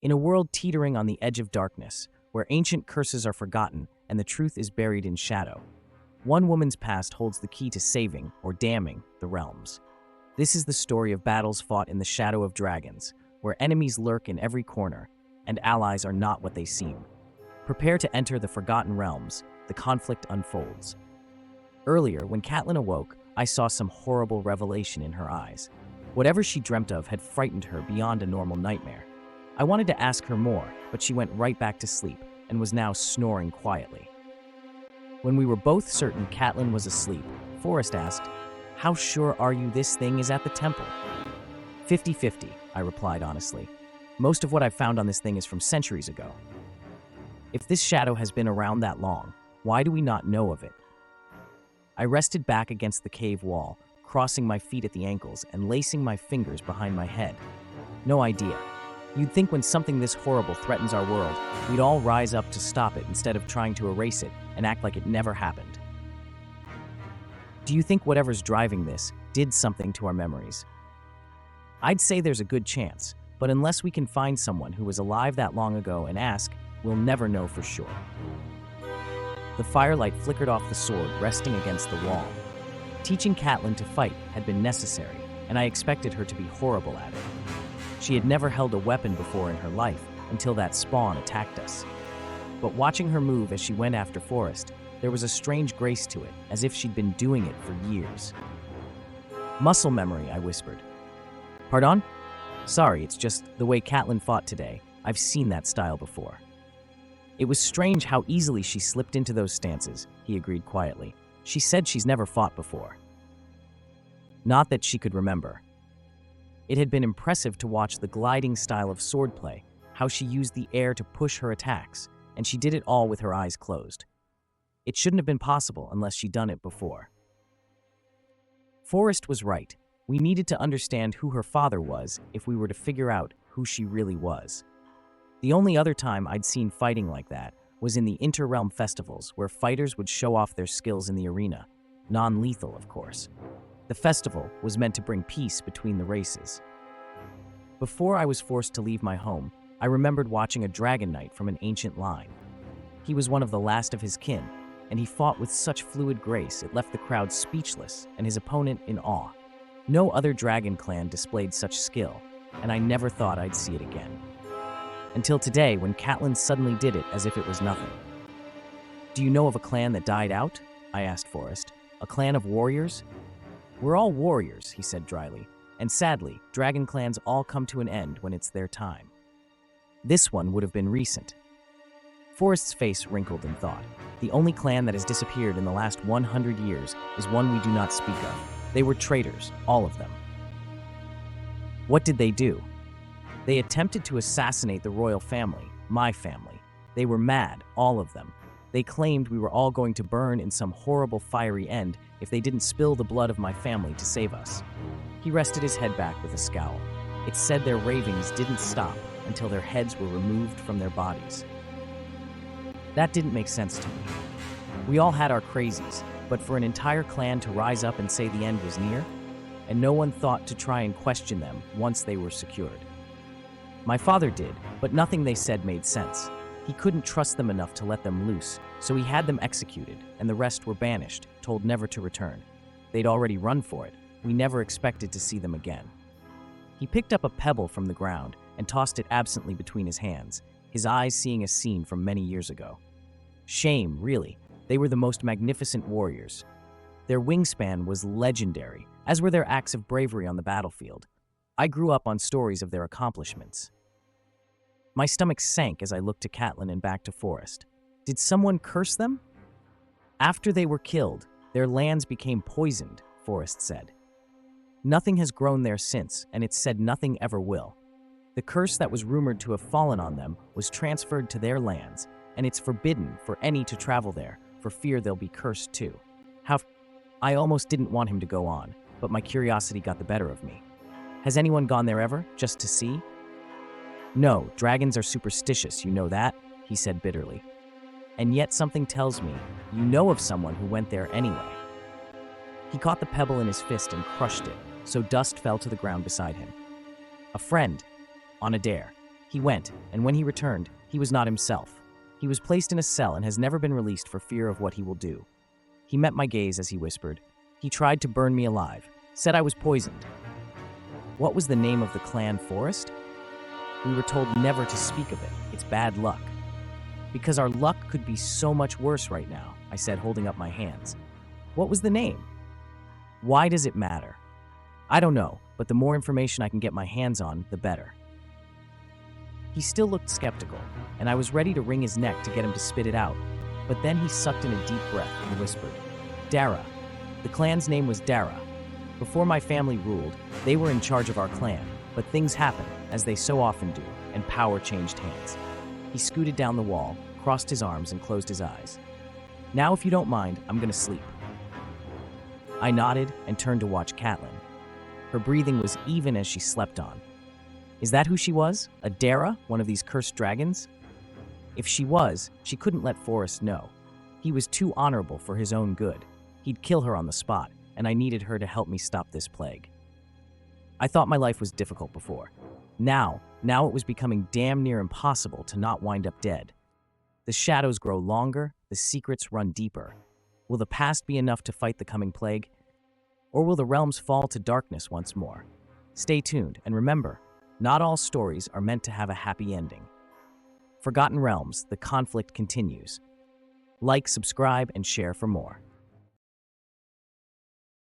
In a world teetering on the edge of darkness, where ancient curses are forgotten and the truth is buried in shadow, one woman's past holds the key to saving or damning the realms. This is the story of battles fought in the shadow of dragons, where enemies lurk in every corner and allies are not what they seem. Prepare to enter the forgotten realms. The conflict unfolds. Earlier, when Katlyn awoke, I saw some horrible revelation in her eyes. Whatever she dreamt of had frightened her beyond a normal nightmare. I wanted to ask her more, but she went right back to sleep and was now snoring quietly. When we were both certain Katlyn was asleep, Forrest asked, "How sure are you this thing is at the temple?" 50-50, I replied honestly. Most of what I've found on this thing is from centuries ago. If this shadow has been around that long, why do we not know of it? I rested back against the cave wall, crossing my feet at the ankles and lacing my fingers behind my head. No idea. You'd think when something this horrible threatens our world, we'd all rise up to stop it instead of trying to erase it and act like it never happened. Do you think whatever's driving this did something to our memories? I'd say there's a good chance, but unless we can find someone who was alive that long ago and ask, we'll never know for sure. The firelight flickered off the sword resting against the wall. Teaching Katlyn to fight had been necessary, and I expected her to be horrible at it. She had never held a weapon before in her life until that spawn attacked us. But watching her move as she went after Forrest, there was a strange grace to it, as if she'd been doing it for years. "Muscle memory," I whispered. "Pardon?" "Sorry, it's just the way Katlyn fought today. I've seen that style before." "It was strange how easily she slipped into those stances," he agreed quietly. "She said she's never fought before. Not that she could remember." It had been impressive to watch the gliding style of swordplay, how she used the air to push her attacks, and she did it all with her eyes closed. It shouldn't have been possible unless she'd done it before. Forrest was right. We needed to understand who her father was if we were to figure out who she really was. The only other time I'd seen fighting like that was in the inter-realm festivals where fighters would show off their skills in the arena. Non-lethal, of course. The festival was meant to bring peace between the races. Before I was forced to leave my home, I remembered watching a dragon knight from an ancient line. He was one of the last of his kin, and he fought with such fluid grace it left the crowd speechless and his opponent in awe. No other dragon clan displayed such skill, and I never thought I'd see it again. Until today, when Katlyn suddenly did it as if it was nothing. "Do you know of a clan that died out?" I asked Forrest. "A clan of warriors?" "We're all warriors," he said dryly, "and sadly, dragon clans all come to an end when it's their time. This one would have been recent." Forrest's face wrinkled in thought. "The only clan that has disappeared in the last 100 years is one we do not speak of. They were traitors, all of them." "What did they do?" "They attempted to assassinate the royal family, my family. They were mad, all of them. They claimed we were all going to burn in some horrible fiery end if they didn't spill the blood of my family to save us." He rested his head back with a scowl. It said their ravings didn't stop until their heads were removed from their bodies. That didn't make sense to me. We all had our crazies, but for an entire clan to rise up and say the end was near, and no one thought to try and question them once they were secured. My father did, but nothing they said made sense. He couldn't trust them enough to let them loose, so he had them executed, and the rest were banished, told never to return. They'd already run for it. We never expected to see them again. He picked up a pebble from the ground and tossed it absently between his hands, his eyes seeing a scene from many years ago. Shame, really. They were the most magnificent warriors. Their wingspan was legendary, as were their acts of bravery on the battlefield. I grew up on stories of their accomplishments. My stomach sank as I looked to Katlyn and back to Forrest. Did someone curse them? "After they were killed, their lands became poisoned," Forrest said. "Nothing has grown there since, and it's said nothing ever will. The curse that was rumored to have fallen on them was transferred to their lands, and it's forbidden for any to travel there, for fear they'll be cursed too." I almost didn't want him to go on, but my curiosity got the better of me. "Has anyone gone there ever, just to see?" "No, dragons are superstitious, you know that," he said bitterly. "And yet something tells me you know of someone who went there anyway." He caught the pebble in his fist and crushed it, so dust fell to the ground beside him. "A friend, on a dare." He went, and when he returned, he was not himself. He was placed in a cell and has never been released for fear of what he will do. He met my gaze as he whispered. He tried to burn me alive, said I was poisoned. What was the name of the clan, Forrest? We were told never to speak of it. It's bad luck. Because our luck could be so much worse right now, I said, holding up my hands. What was the name? Why does it matter? I don't know, but the more information I can get my hands on, the better. He still looked skeptical, and I was ready to wring his neck to get him to spit it out. But then he sucked in a deep breath and whispered, Dara. The clan's name was Dara. Before my family ruled, they were in charge of our clan, but things happened, as they so often do, and power changed hands. He scooted down the wall, crossed his arms, and closed his eyes. Now, if you don't mind, I'm gonna sleep. I nodded and turned to watch Katlyn. Her breathing was even as she slept on. Is that who she was? A Dara, one of these cursed dragons? If she was, she couldn't let Forrest know. He was too honorable for his own good. He'd kill her on the spot, and I needed her to help me stop this plague. I thought my life was difficult before. Now it was becoming damn near impossible to not wind up dead. The shadows grow longer, the secrets run deeper. Will the past be enough to fight the coming plague? Or will the realms fall to darkness once more? Stay tuned, and remember, not all stories are meant to have a happy ending. Forgotten Realms, the conflict continues. Like, subscribe, and share for more.